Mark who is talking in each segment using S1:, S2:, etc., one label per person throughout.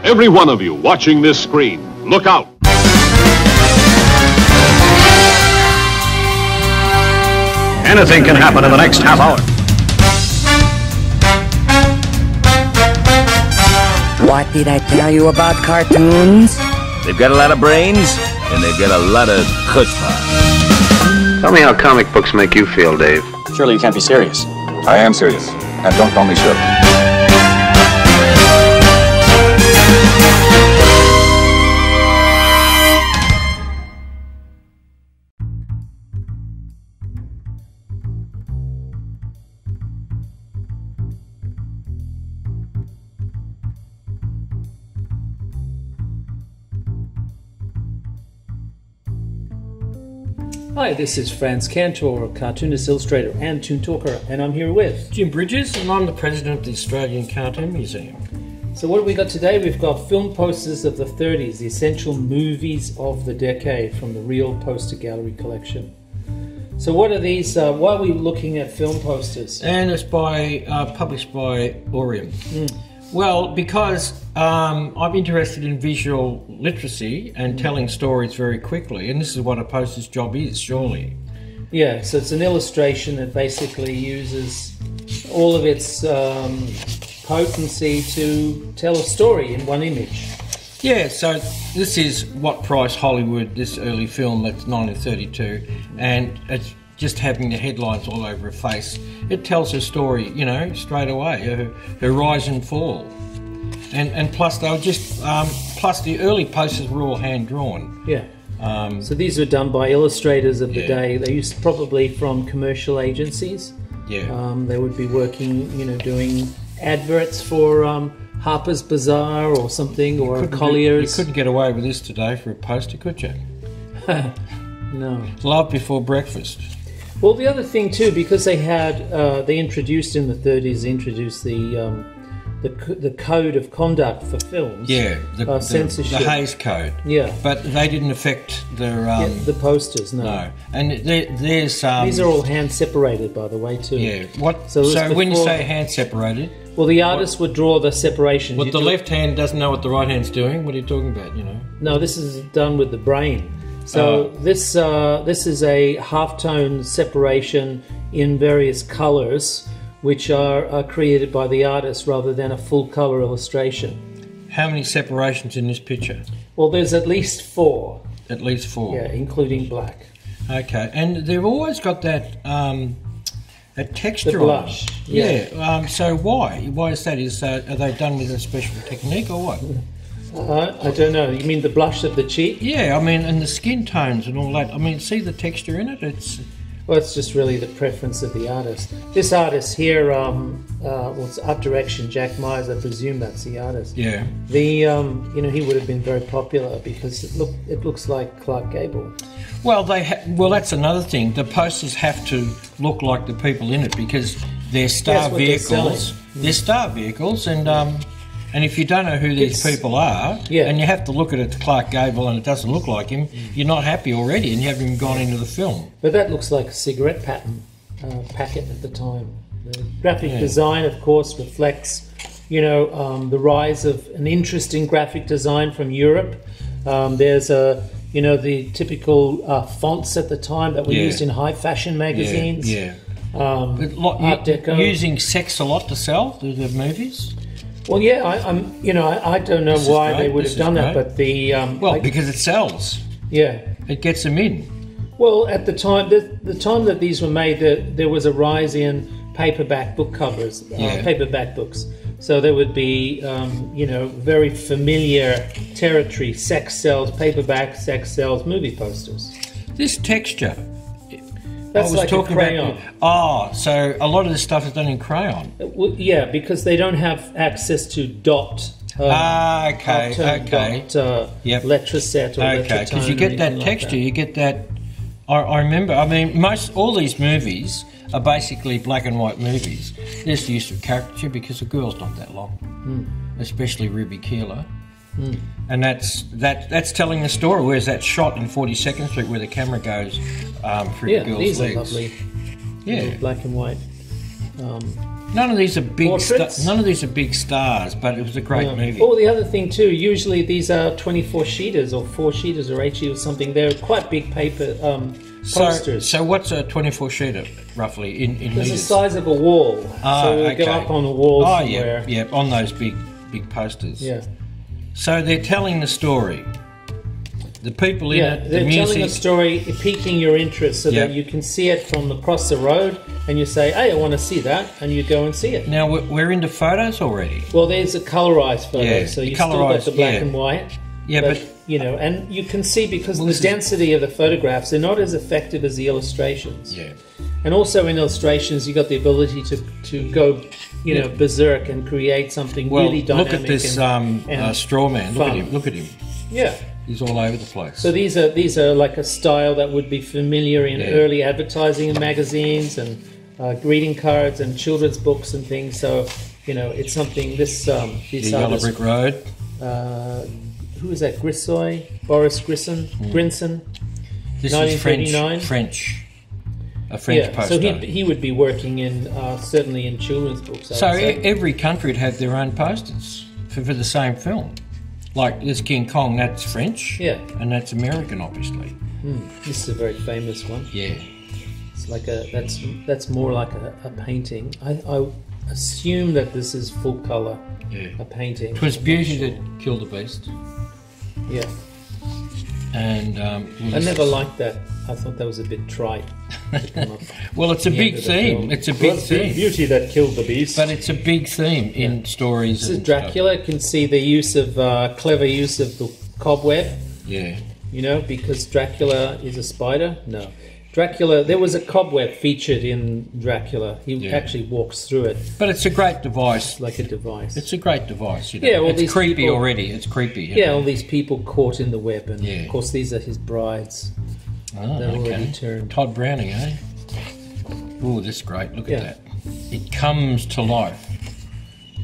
S1: Every one of you watching this screen, look out.
S2: Anything can happen in the next half hour.
S3: What did I tell you about cartoons?
S4: They've got a lot of brains, and they've got a lot of chutzpah.
S2: Tell me how comic books make you feel, Dave.
S5: Surely you can't be serious.
S6: I am serious, and don't call me Shirley.
S7: Hi, this is Franz Cantor, cartoonist, illustrator, and toontalker, and I'm here with
S8: Jim Bridges, and I'm the president of the Australian Cartoon Museum.
S7: So what have we got today? We've got film posters of the 30s, the essential movies of the decade from the Real Poster Gallery collection. So what are these? Why are we looking at film posters?
S8: And it's published by Orium. Well, because I'm interested in visual literacy and telling stories very quickly, and this is what a poster's job is, surely.
S7: Yeah, so it's an illustration that basically uses all of its potency to tell a story in one image.
S8: Yeah, so this is What Price Hollywood, this early film, that's 1932, and it's just having the headlines all over her face. It tells her story, you know, straight away, her rise and fall. And plus they were just, plus the early posters were all hand-drawn.
S7: Yeah. So these were done by illustrators of the day. They used probably from commercial agencies.
S8: Yeah.
S7: They would be working, you know, doing adverts for Harper's Bazaar or something, or Collier's.
S8: You couldn't get away with this today for a poster, could you?
S7: No.
S8: Love before breakfast.
S7: Well, the other thing too, because they had, they introduced in the 30s, the code of conduct for films.
S8: Yeah,
S7: censorship.
S8: The Hays Code.
S7: Yeah.
S8: But they didn't affect their...
S7: the posters, no.
S8: No. And there's...
S7: These are all hand-separated, by the way, too.
S8: Yeah. What? So
S7: before,
S8: when you say hand-separated...
S7: Well, the artist would draw the separation.
S8: What, the left hand doesn't know what the right hand's doing? What are you talking about, you know?
S7: No, this is done with the brain. So this is a half-tone separation in various colours, which are created by the artist rather than a full-colour illustration.
S8: How many separations in this picture?
S7: Well, there's at least 4. At
S8: least 4?
S7: Yeah, including black.
S8: Okay, and they've always got that texture
S7: the blush.
S8: on it. Yeah. So why? Why is that? Are they done with a special technique or what?
S7: I don't know. You mean the blush of the cheek?
S8: Yeah, I mean, and the skin tones and all that. I mean, see the texture in it?
S7: Well, it's just really the preference of the artist. This artist here, it's art direction, Jack Myers. I presume that's the artist.
S8: Yeah.
S7: He would have been very popular because it looks like Clark Gable.
S8: Well, that's another thing. The posters have to look like the people in it because they're star vehicles. They're star vehicles, and if you don't know who these people are, and you have to look at it to Clark Gable and it doesn't look like him, you're not happy already and you haven't even gone into the film.
S7: But that looks like a cigarette packet at the time. The graphic design, of course, reflects, the rise of an interest in graphic design from Europe. There's the typical fonts at the time that were used in high fashion magazines. Art Deco.
S8: Using sex a lot to sell the movies.
S7: Well, yeah, I don't know why they would have done that, but
S8: because it sells.
S7: Yeah,
S8: it gets them in.
S7: Well, at the time, the time that these were made, there was a rise in paperback book covers, paperback books. So there would be, very familiar territory: sex sells, paperback, sex sells, movie posters.
S8: This texture.
S7: That's like a crayon.
S8: So a lot of this stuff is done in crayon.
S7: Yeah, because they don't have access to dot.
S8: Dot,
S7: letraset or
S8: okay, because you get that texture, you get that. I remember. I mean, all these movies are basically black and white movies. There's the use of caricature because the girl's not that long, especially Ruby Keeler. And that's telling the story. Whereas that shot in 42nd Street where the camera goes through the girl's
S7: these
S8: legs.
S7: Are lovely.
S8: Yeah,
S7: black and white.
S8: None of these are big.
S7: Portraits?
S8: None of these are big stars, but it was a great movie.
S7: Oh, the other thing too. Usually these are 24 sheeters or 4 sheeters or 8 sheeters or something. They're quite big paper posters.
S8: So what's a 24 sheeter roughly in
S7: It's
S8: meters?
S7: the size of a wall. So we go up on the walls.
S8: Oh
S7: somewhere.
S8: yeah, on those big posters.
S7: Yeah.
S8: So they're telling the story. The people in it, the
S7: they're
S8: music.
S7: telling a story, piquing your interest, so that you can see it from across the road, and you say, "Hey, I want to see that," and you go and see it.
S8: Now we're into photos already.
S7: Well, there's a colorized photo,
S8: Yeah,
S7: so you still got the black and white.
S8: Yeah, but
S7: you know, and you can see because of the density of the photographs, they're not as effective as the illustrations.
S8: Yeah.
S7: And also in illustrations, you got the ability to go, you know, berserk and create something really dynamic.
S8: Look at this
S7: and
S8: straw man. Look
S7: fun.
S8: at him. Look at him.
S7: Yeah.
S8: He's all over the place.
S7: So these are like a style that would be familiar in early advertising and magazines and greeting cards and children's books and things. So you know, it's something. The
S8: Yellow Brick Road.
S7: Who is that? Boris Grisson. Grinson.
S8: This
S7: 1939.
S8: is French. A French poster.
S7: So he would be working in certainly in children's books.
S8: So every country would have their own posters for the same film. Like this King Kong, that's French.
S7: Yeah.
S8: And that's American, obviously.
S7: This is a very famous one.
S8: Yeah.
S7: It's like that's more like a painting. I assume that this is full colour.
S8: Yeah.
S7: A painting.
S8: It was Beauty that killed the beast.
S7: Yeah.
S8: And
S7: I never liked that. I thought that was a bit trite.
S8: Well, it's a big theme. It's a big theme.
S7: Beauty that killed the beast.
S8: But it's a big theme in stories.
S7: This is Dracula. You can see the use of clever use of the cobweb.
S8: Yeah.
S7: You know, because Dracula is a spider. No, Dracula. There was a cobweb featured in Dracula. He actually walks through it.
S8: But it's a great device.
S7: Like a device.
S8: It's a great device. You know?
S7: Yeah, well,
S8: it's
S7: these
S8: creepy
S7: people,
S8: already. It's creepy.
S7: Yeah, all these people caught in the web, and of course these are his brides.
S8: Oh,
S7: They're already turned.
S8: Todd Browning, eh? Oh, this is great. Look at that. It comes to life.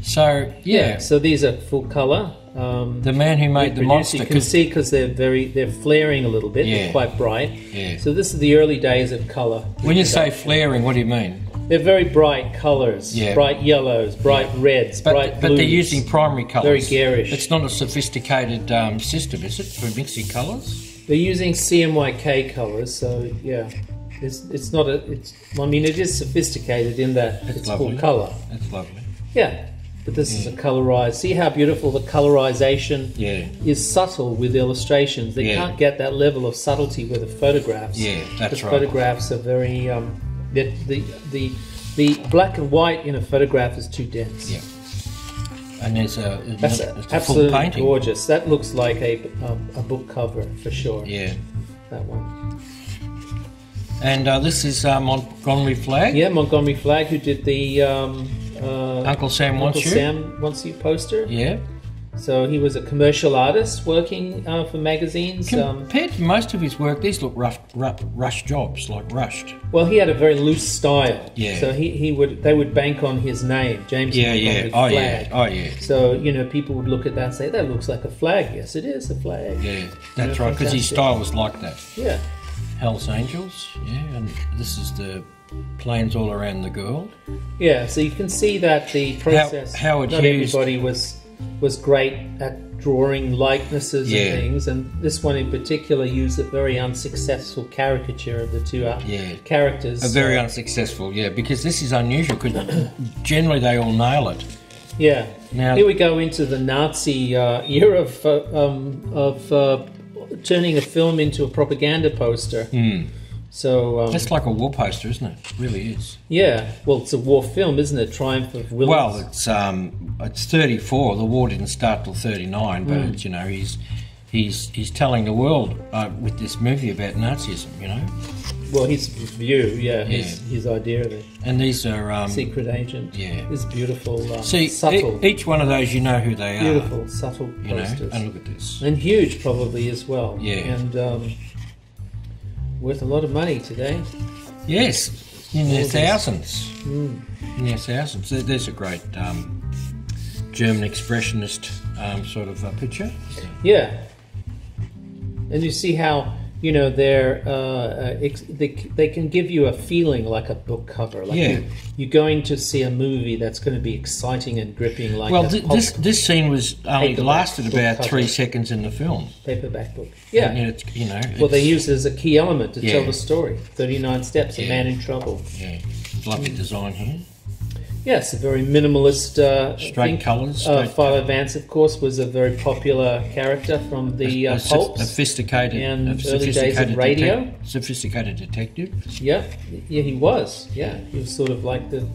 S8: So
S7: So these are full colour.
S8: The man who made the monster.
S7: You can see because they're flaring a little bit. They're quite bright.
S8: Yeah.
S7: So this is the early days of colour.
S8: When you say flaring, what do you mean?
S7: They're very bright colours.
S8: Yeah.
S7: Bright yellows, bright reds, bright blues.
S8: But they're using primary colours.
S7: Very garish.
S8: It's not a sophisticated system, is it, for mixing colours?
S7: They're using CMYK colours, so yeah, it's not a. It's I mean, it is sophisticated in that it's full colour.
S8: That's lovely.
S7: Yeah, but this is a colorized. See how beautiful the colorization is subtle with illustrations. They can't get that level of subtlety with the photographs.
S8: Yeah, that's right.
S7: Photographs are very the black and white in a photograph is too dense.
S8: Yeah. And it's
S7: That's
S8: a full
S7: absolutely
S8: painting.
S7: gorgeous. That looks like a book cover for sure.
S8: Yeah.
S7: That one.
S8: And this is Montgomery Flagg.
S7: Yeah, Montgomery Flagg, who did the
S8: Uncle Sam Wants You.
S7: Sam Wants You poster.
S8: Yeah.
S7: So he was a commercial artist working for magazines.
S8: Compared to most of his work, these look rush jobs, like rushed.
S7: Well, he had a very loose style.
S8: Yeah.
S7: So they would bank on his name, James Montgomery Flagg.
S8: Oh yeah.
S7: So people would look at that and say, "That looks like a flag." Yes, it is a flag.
S8: Yeah, that's right. Because his style was like that.
S7: Yeah.
S8: Hell's Angels. Yeah, and this is the planes all around the world.
S7: Yeah. So you can see that the process.
S8: Howard
S7: not
S8: Hughes.
S7: everybody was great at drawing likenesses and things, and this one in particular used a very unsuccessful caricature of the two characters.
S8: A very unsuccessful, because this is unusual because generally they all nail it.
S7: Yeah.
S8: Now,
S7: here we go into the Nazi era of turning a film into a propaganda poster. So
S8: that's like a war poster, isn't it? It really is.
S7: Yeah. Well, it's a war film, isn't it? Triumph of Willis.
S8: Well, it's 34. The war didn't start till 39, but it's, he's telling the world with this movie about Nazism.
S7: Well, his view, his idea of it.
S8: And these are
S7: secret agent.
S8: Yeah,
S7: this beautiful,
S8: see,
S7: subtle.
S8: Each one of those, you know who they
S7: beautiful,
S8: are.
S7: Subtle posters.
S8: And look at this.
S7: And huge, probably as well.
S8: Yeah.
S7: And worth a lot of money today.
S8: Yes, in their thousands. In their thousands. There's a great German expressionist sort of picture.
S7: Yeah. And you see how you know, they can give you a feeling like a book cover. Like you're going to see a movie that's going to be exciting and gripping. Like
S8: this scene was only lasted about
S7: cover.
S8: 3 seconds in the film.
S7: Paperback book. Yeah.
S8: And it's, you know.
S7: Well, they use it as a key element to tell the story. 39 Steps, A Man in Trouble.
S8: Yeah. Lovely design here.
S7: Yes, a very minimalist.
S8: Straight colours.
S7: Philo Vance, of course, was a very popular character from the pulps.
S8: Sophisticated
S7: and early days of radio.
S8: Sophisticated detective.
S7: Yeah, he was. Yeah, he was sort of like the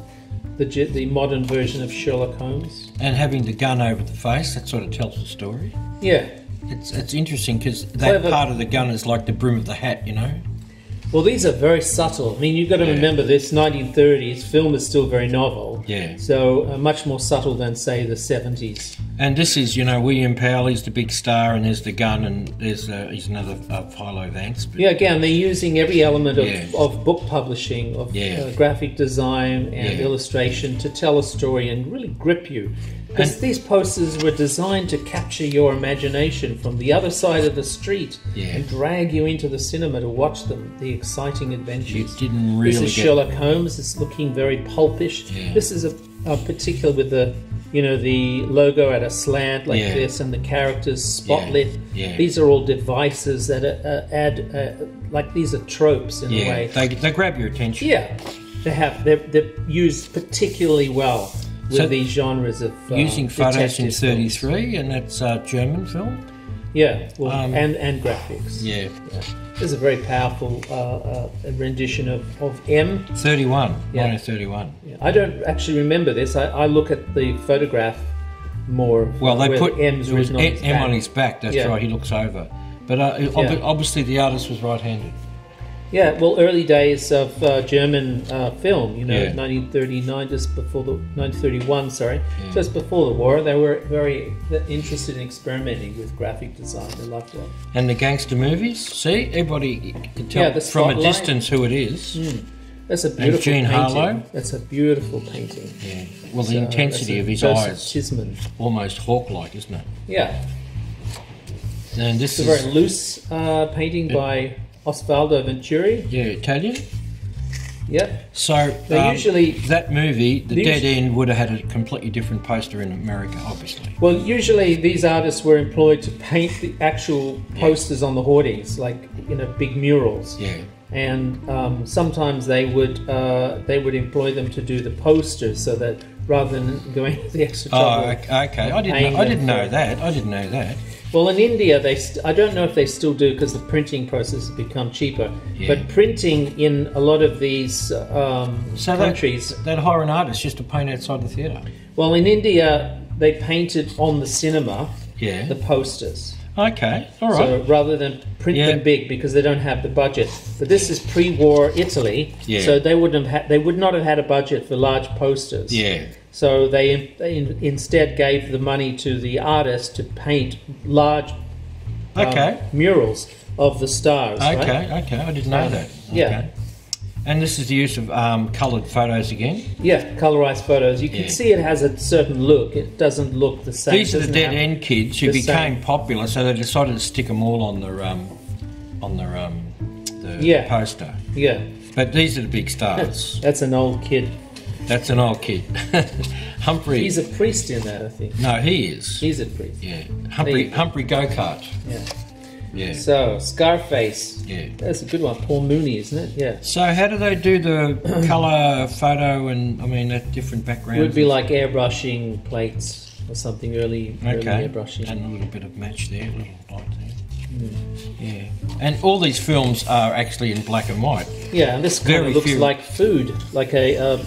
S7: modern version of Sherlock Holmes.
S8: And having the gun over the face, that sort of tells the story.
S7: Yeah.
S8: It's interesting because that part of the gun is like the brim of the hat, you know.
S7: Well, these are very subtle. I mean, you've got to remember this 1930s film is still very novel.
S8: Yeah.
S7: So much more subtle than, say, the 70s.
S8: And this is, you know, William Powell is the big star, and there's the gun, and there's he's another Philo Vance. But
S7: again, they're using every element of book publishing, of graphic design and illustration to tell a story and really grip you. Because these posters were designed to capture your imagination from the other side of the street and drag you into the cinema to watch them, the exciting adventures.
S8: You didn't really
S7: This is Sherlock Holmes. It's looking very pulpish.
S8: Yeah.
S7: This is a particular with the logo at a slant like this and the characters spotlit.
S8: Yeah.
S7: These are all devices that add, like these are tropes in a way.
S8: They grab your attention.
S7: Yeah, they're used particularly well with these genres of
S8: using photos in
S7: detective
S8: 33, and that's German film.
S7: Yeah, well, and graphics.
S8: Yeah.
S7: There's a very powerful rendition of M.
S8: 1931.
S7: Yeah. I don't actually remember this. I look at the photograph more.
S8: Well, they put
S7: M's written
S8: on his back. That's right. He looks over. But obviously the artist was right-handed.
S7: Yeah, well, early days of German film, 1939, just before 1931, just before the war, they were very interested in experimenting with graphic design. They loved that.
S8: And the gangster movies, see, everybody can tell from a distance who it is.
S7: That's a beautiful
S8: Gene
S7: painting.
S8: Harlow.
S7: That's a beautiful painting.
S8: Yeah. Well, the intensity of his
S7: Joseph
S8: eyes,
S7: Chisman.
S8: almost hawk-like, isn't it?
S7: Yeah.
S8: And this
S7: is a very loose painting by Osvaldo Venturi.
S8: Yeah, Italian.
S7: Yep.
S8: So
S7: they usually
S8: that movie, The Dead End, would have had a completely different poster in America, obviously.
S7: Well, usually these artists were employed to paint the actual posters on the hoardings, like big murals.
S8: Yeah.
S7: And sometimes they would employ them to do the posters, so that rather than going to the extra trouble.
S8: Oh, okay. I didn't know that.
S7: Well, in India, I don't know if they still do because the printing process has become cheaper. Yeah. But printing in a lot of these countries...
S8: They'd hire an artist just to paint outside the theatre.
S7: Well, in India, they painted on the cinema the posters.
S8: Okay, all right.
S7: So rather than print them big because they don't have the budget. But this is pre-war Italy, so they would not have had a budget for large posters.
S8: Yeah.
S7: So they instead gave the money to the artist to paint large murals of the stars.
S8: Okay,
S7: right?
S8: okay. I didn't know that. Okay.
S7: Yeah.
S8: And this is the use of coloured photos again?
S7: Yeah, colorised photos. You can see it has a certain look. It doesn't look the same.
S8: These are the Dead End kids who became popular, so they decided to stick them all on the poster.
S7: Yeah.
S8: But these are the big stars.
S7: That's an old kid.
S8: That's an old kid. Humphrey.
S7: He's a priest in that, I think.
S8: No, he is.
S7: He's a priest.
S8: Yeah. Humphrey Go-Kart.
S7: Yeah.
S8: Yeah.
S7: So, Scarface.
S8: Yeah.
S7: That's a good one. Paul Mooney, isn't it? Yeah.
S8: So how do they do the colour photo and, at different backgrounds?
S7: It would be like airbrushing plates or something early airbrushing.
S8: And a little bit of match there, a little light there. Yeah. And all these films are actually in black and white.
S7: Yeah, and this kind of looks like food, like a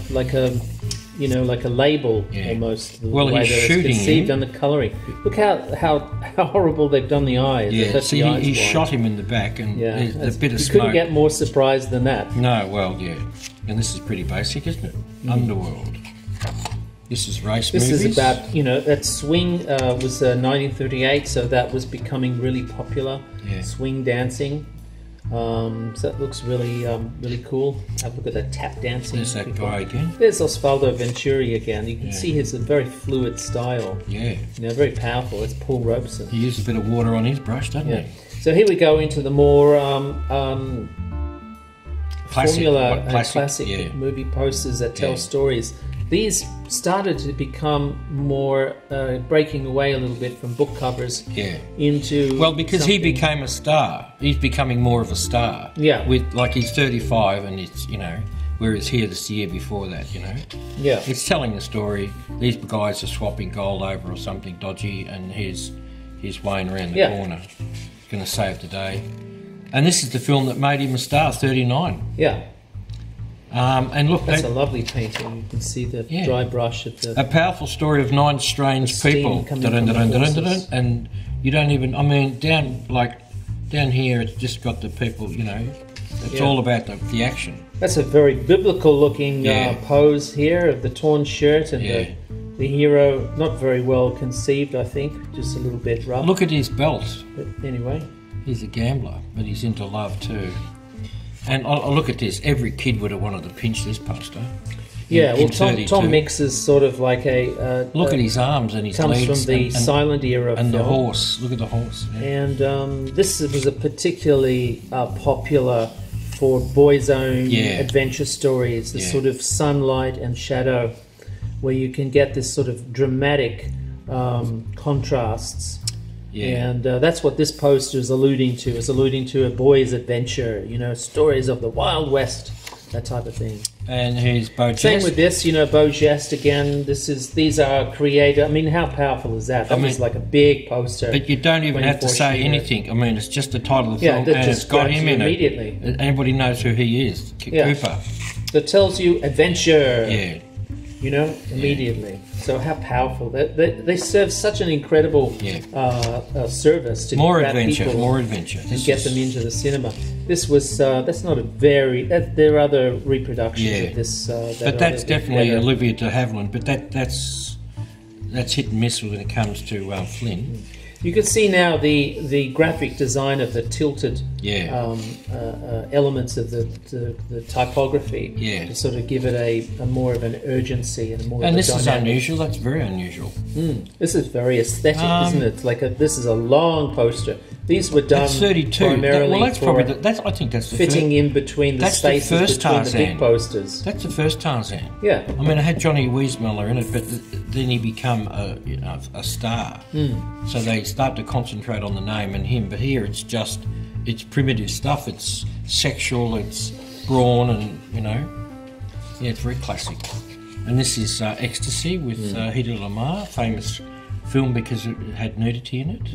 S7: label almost. The way
S8: he's
S7: that
S8: shooting
S7: it's conceived
S8: him.
S7: and the colouring. Look how horrible they've done the eyes.
S8: Yeah, see, he shot him in the back, and there's a bit of smoke.
S7: You couldn't get more surprised than that.
S8: No, well, yeah. And this is pretty basic, isn't it? Underworld. This is race movies.
S7: This is about, that swing was 1938, so that was becoming really popular. Yeah. Swing dancing. So that looks really really cool. Have a look at that tap dancing.
S8: There's that guy again.
S7: There's Osvaldo Venturi again. You can see his very fluid style.
S8: Yeah.
S7: Very powerful. It's Paul Robeson.
S8: He used a bit of water on his brush, doesn't he?
S7: So here we go into the more formula and classic movie posters that tell stories. These started to become more breaking away a little bit from book covers into
S8: because he became a star. He's becoming more of a star.
S7: Yeah.
S8: With he's 35 and it's whereas here this year before that,
S7: Yeah.
S8: It's telling the story. These guys are swapping gold over or something dodgy, and here's Wayne around the corner, going to save the day. And this is the film that made him a star, 39.
S7: Yeah.
S8: And look,
S7: that's a lovely painting. You can see the dry brush of the...
S8: A powerful story of 9 strange people. And you don't even... I mean, down here, it's just got the people, It's all about the action.
S7: That's a very biblical-looking pose here of the torn shirt and the hero. Not very well conceived, I think. Just a little bit rough.
S8: Look at his belt.
S7: But anyway...
S8: He's a gambler, but he's into love too. And I look at this. Every kid would have wanted to pinch this poster.
S7: Tom Mix is sort of like a...
S8: look at his arms and his
S7: comes
S8: legs.
S7: Comes from the silent era
S8: and
S7: film.
S8: the horse. Look at the horse. Yeah.
S7: And this was a particularly popular for boys' own adventure stories. The sort of sunlight and shadow, where you can get this sort of dramatic contrasts. Yeah. And that's what this poster is alluding to. It's alluding to a boy's adventure, stories of the Wild West, that type of thing.
S8: And here's Beau Geste.
S7: Same with this, Beau Geste again. These are creative. I mean, how powerful is that? That was like a big poster.
S8: But you don't even have to say anything. I mean, it's just the title of the film, and it's got him in
S7: immediately.
S8: It. Everybody knows who he is, Cooper.
S7: That tells you adventure. Yeah. Immediately. So how powerful. They serve such an incredible service to
S8: more
S7: grab
S8: adventure,
S7: people
S8: more adventure.
S7: And get them into the cinema. This was, that's not a very, there are other reproductions of this.
S8: But that's definitely Olivia de Havilland, but that's hit and miss when it comes to Flynn.
S7: You can see now the graphic design of the tilted elements of the typography to sort of give it a more of an urgency and more.
S8: And
S7: of a
S8: this
S7: dynamic.
S8: is unusual. That's very unusual.
S7: This is very aesthetic, isn't it? This is a long poster. These were done
S8: 32.
S7: primarily
S8: that's probably I think that's the
S7: fitting in between the spaces between the big posters.
S8: That's the first Tarzan.
S7: Yeah.
S8: I mean, it had Johnny Weissmuller in it, but then he became a star. So they start to concentrate on the name and him. But here it's primitive stuff. It's sexual. It's brawn, and it's very classic. And this is Ecstasy with Hedy Lamarr, famous film because it had nudity in it.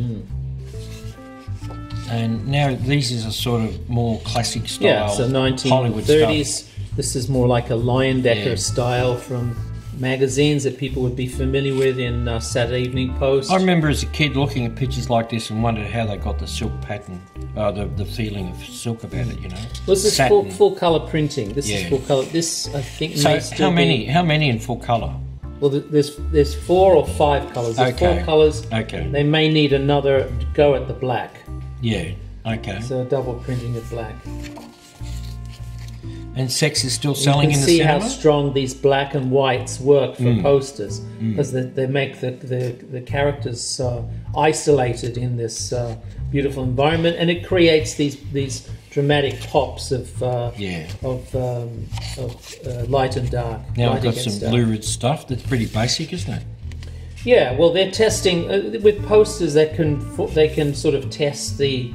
S8: And now these is a sort of more classic style,
S7: so 1930s.
S8: Hollywood stuff.
S7: This is more like a Leyendecker style from magazines that people would be familiar with in Saturday Evening Post.
S8: I remember as a kid looking at pictures like this and wondered how they got the silk pattern, the feeling of silk about it,
S7: Well, this is full colour printing. This is full colour. This, I think,
S8: so how many in full colour?
S7: Well, there's 4 or 5 colours. There's 4 colours.
S8: Okay.
S7: They may need another go at the black.
S8: Yeah, okay.
S7: So double printing of black.
S8: And Sex is still selling in the cinema?
S7: You can see how strong these black and whites work for posters, because they make the characters isolated in this beautiful environment, and it creates these dramatic pops of light and dark.
S8: Now I've got some lurid stuff that's pretty basic, isn't it?
S7: Yeah, well, they're testing with posters. They can sort of test the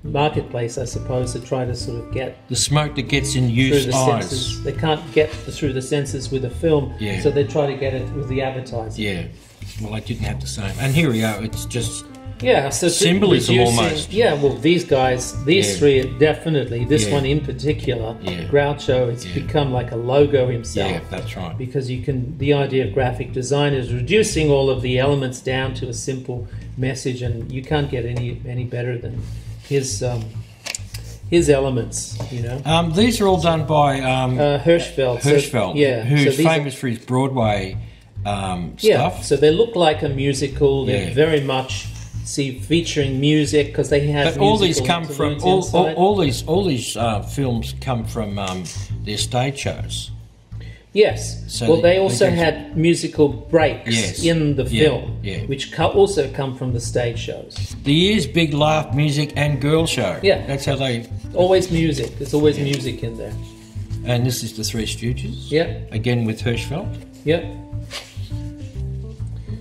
S7: marketplace, I suppose, to try to sort of get
S8: the smoke that gets in used eyes.
S7: Senses. They can't get through the senses with a film, so they try to get it with the advertising.
S8: Yeah, well, I didn't have the same. And here we are. It's just
S7: so
S8: symbolism almost.
S7: Yeah, well, these guys, these three are definitely. This one in particular, Groucho, it's become like a logo himself.
S8: Yeah, that's right.
S7: Because the idea of graphic design is reducing all of the elements down to a simple message, and you can't get any better than his elements,
S8: These are all done by
S7: Hirschfeld.
S8: Who's famous for his Broadway stuff.
S7: So they look like a musical. They're very much see featuring music because they have.
S8: But all these come from all these films come from their stage shows.
S7: Yes.
S8: So
S7: well, they also had musical breaks in the film, which also come from the stage shows.
S8: The year's big laugh, music, and girl show.
S7: Yeah.
S8: That's how they...
S7: Always music. There's always music in there.
S8: And this is the Three Stooges.
S7: Yeah.
S8: Again with Hirschfeld.
S7: Yeah.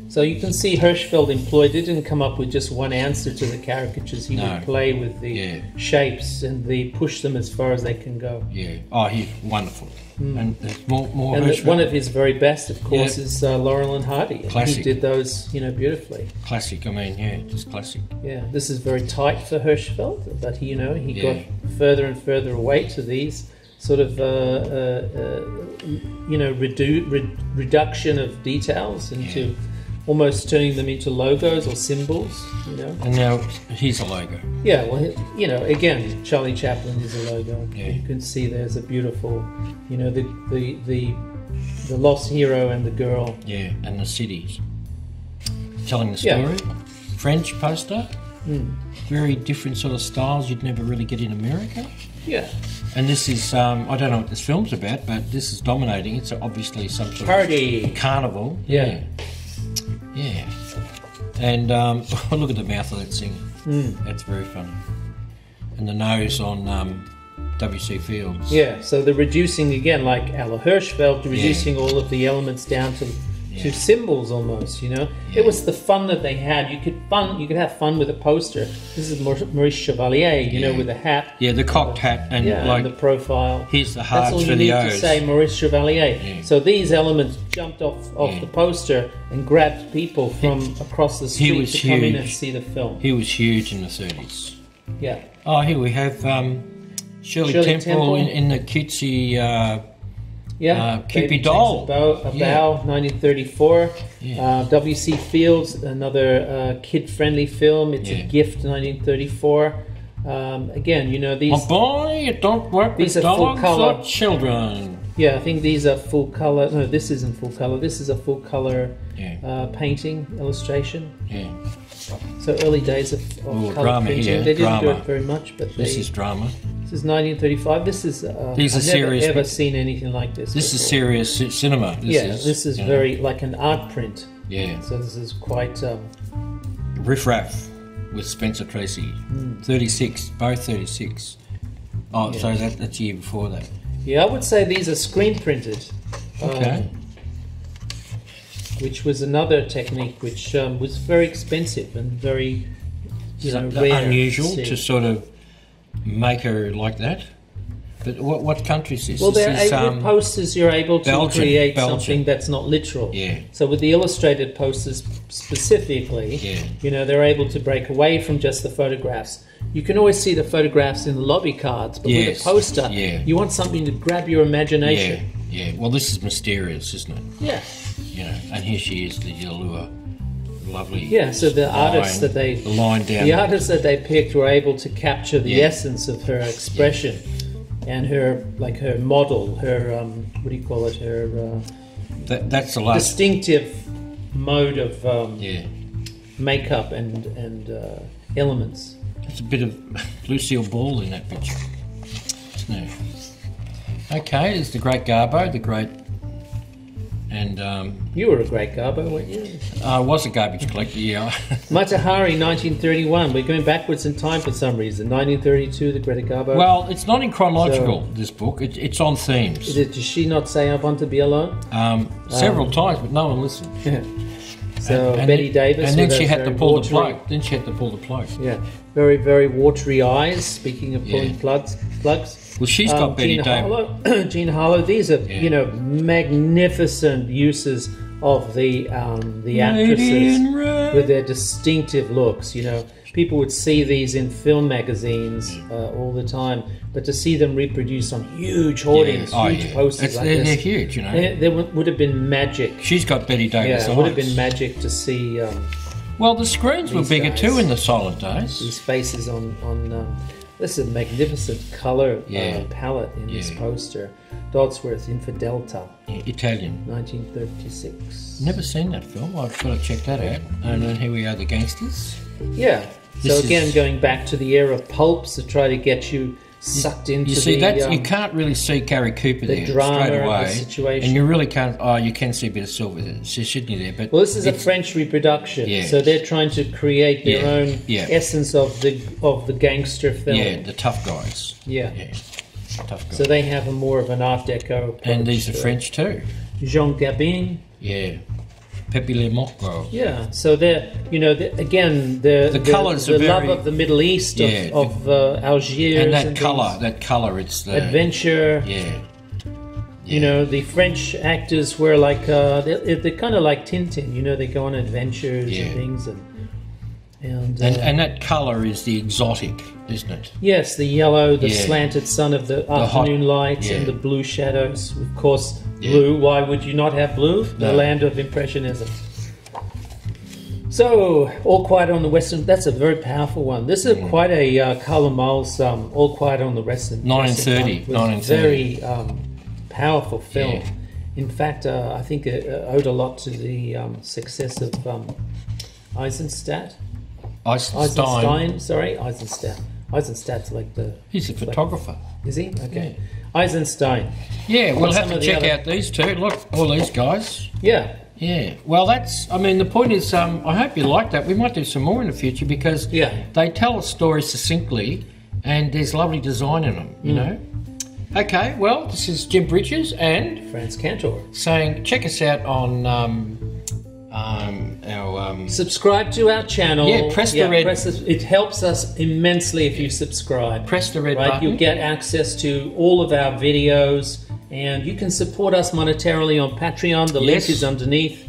S7: So you can see Hirschfeld employed. He didn't come up with just one answer to the caricatures. He would play with the shapes and push them as far as they can go.
S8: Yeah. Oh, he's wonderful. And there's more
S7: and
S8: Hirschfeld.
S7: One of his very best, of course, is Laurel and Hardy. And
S8: classic.
S7: He did those, beautifully.
S8: Classic. I mean, just classic.
S7: Yeah. This is very tight for Hirschfeld, but he got further and further away to these sort of reduction of details into almost turning them into logos or symbols.
S8: And now he's a logo.
S7: Yeah, well, again, Charlie Chaplin is a logo.
S8: Yeah.
S7: You can see there's a beautiful, the lost hero and the girl.
S8: Yeah, and the cities. Telling the story.
S7: Yeah.
S8: French poster. Very different sort of styles you'd never really get in America.
S7: Yeah.
S8: And this is, I don't know what this film's about, but this is dominating. It's obviously some sort
S7: Party.
S8: of carnival.
S7: Yeah.
S8: Yeah. And look at the mouth of that singer. That's very funny. And the nose on W.C. Fields.
S7: Yeah, so they're reducing, again, like Ella Hirschfeld, reducing all of the elements down to symbols almost, It was the fun that they had. You could have fun with a poster. This is Maurice Chevalier, with a hat.
S8: Yeah, the cocked hat and
S7: and the profile.
S8: Here's the hearts for the O's.
S7: That's all you need to say, Maurice Chevalier. Yeah. So these elements jumped off the poster and grabbed people from across the street to come in and see the film.
S8: He was huge in the 30s.
S7: Yeah.
S8: Oh, here we have Shirley Temple in the cutesy... Cupid doll.
S7: A bow, 1934. Yeah. W.C. Fields, another kid-friendly film. It's a gift, 1934. Again, these...
S8: Oh boy, you don't work with dogs or children.
S7: Yeah, I think these are full color. No, this isn't full color. This is a full color painting, illustration.
S8: Yeah.
S7: So early days of color
S8: drama
S7: printing.
S8: Here.
S7: They didn't
S8: drama.
S7: do it very much, but
S8: this is drama.
S7: This is 1935. This is. I've never seen anything like this.
S8: This is serious cinema.
S7: This is very like an art print.
S8: Yeah.
S7: So this is quite.
S8: Riff Raff with Spencer Tracy. 36, both 36. Oh, so that's the year before that.
S7: Yeah, I would say these are screen printed.
S8: Okay.
S7: Which was another technique which was very expensive and very, rare.
S8: Unusual to sort of make her like that. But what country is this?
S7: Well, with posters you're able to create something that's not literal.
S8: Yeah.
S7: So with the illustrated posters specifically, they're able to break away from just the photographs. You can always see the photographs in the lobby cards, but with a poster, you want something to grab your imagination.
S8: Yeah. Well, this is mysterious, isn't it?
S7: Yeah.
S8: And here she is, the allure. Lovely.
S7: Yeah, so the artists that they picked were able to capture the essence of her expression and her model, her what do you call it? Her
S8: that's the last
S7: distinctive mode of makeup and elements.
S8: There's a bit of Lucille Ball in that picture. No. Okay, there's the great Garbo, the great. And
S7: you were a great Garbo, weren't you?
S8: I was a garbage collector, yeah.
S7: Matahari, 1931. We're going backwards in time for some reason. 1932, the Greta Garbo.
S8: Well, it's not in chronological, this book. It's on themes.
S7: Did she not say, I want to be alone?
S8: Several times, but no one listened.
S7: Yeah. So and
S8: Betty
S7: Davis.
S8: And then she had to pull the plug.
S7: Yeah. Very, very watery eyes, speaking of pulling plugs.
S8: Well, she's got Betty Davis.
S7: Jean Harlow. These are, magnificent uses of the actresses with their distinctive looks. People would see these in film magazines all the time, but to see them reproduced on huge hoardings, huge posters like this.
S8: They're huge,
S7: There would have been magic.
S8: She's got Betty Davis.
S7: Yeah, it would have been magic to see.
S8: Well, the screens were bigger too in the silent days.
S7: These faces on This is a magnificent colour palette in this poster. Dodsworth, Infidelta.
S8: Italian.
S7: 1936.
S8: Never seen that film. I've got to check that out. And then here we are, the gangsters.
S7: Yeah. So again, going back to the era of pulps to try to get you sucked into
S8: you can't really see Gary Cooper there
S7: drama
S8: straight away,
S7: of the situation.
S8: and you really can't. Oh, you can see a bit of Silver there, Sydney there, but
S7: well, this is a French reproduction, so they're trying to create their own essence of the gangster film.
S8: Yeah, the tough guys.
S7: Yeah,
S8: tough guys.
S7: So they have a more of an Art Deco approach.
S8: And these are French too.
S7: Jean Gabin.
S8: Yeah. Pepe Le Mocro.
S7: Yeah, so they're, the
S8: colours
S7: are
S8: the
S7: love
S8: very,
S7: of the Middle East, of Algiers.
S8: And that colour, it's the...
S7: Adventure.
S8: Yeah.
S7: You know, the French actors were like, they're kind of like Tintin, they go on adventures and things. And
S8: that colour is the exotic, isn't it?
S7: Yes, the yellow, the slanted sun of the afternoon light and the blue shadows. Of course, blue. Why would you not have blue? The land of Impressionism. So, All Quiet on the Western... That's a very powerful one. This is quite a Carla Miles All Quiet on the Western...
S8: 1930.
S7: Very powerful film. Yeah. In fact, I think it owed a lot to the success of Eisenstadt. Eisenstadt's like the...
S8: He's a photographer.
S7: Is he? Okay. Yeah. Eisenstein.
S8: Yeah, we'll have to check out these two. Look, all these guys.
S7: Yeah.
S8: Yeah. Well, the point is, I hope you like that. We might do some more in the future because they tell a story succinctly and there's lovely design in them, you know. Okay, well, this is Jim Bridges and...
S7: Franz Cantor.
S8: Saying, check us out on...
S7: subscribe to our channel.
S8: Yeah, press the red.
S7: It helps us immensely if you subscribe.
S8: Press the red button.
S7: You'll get access to all of our videos, and you can support us monetarily on Patreon. The link is underneath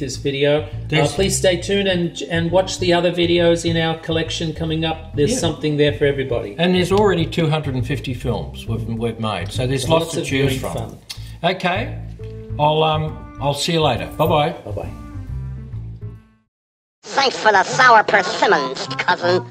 S7: this video. Please stay tuned and watch the other videos in our collection coming up. There's something there for everybody.
S8: And there's already 250 films we've made, so there's lots to choose from. Fun. Okay, I'll see you later. Bye-bye.
S7: Bye-bye.
S5: Thanks for the sour persimmons, cousin.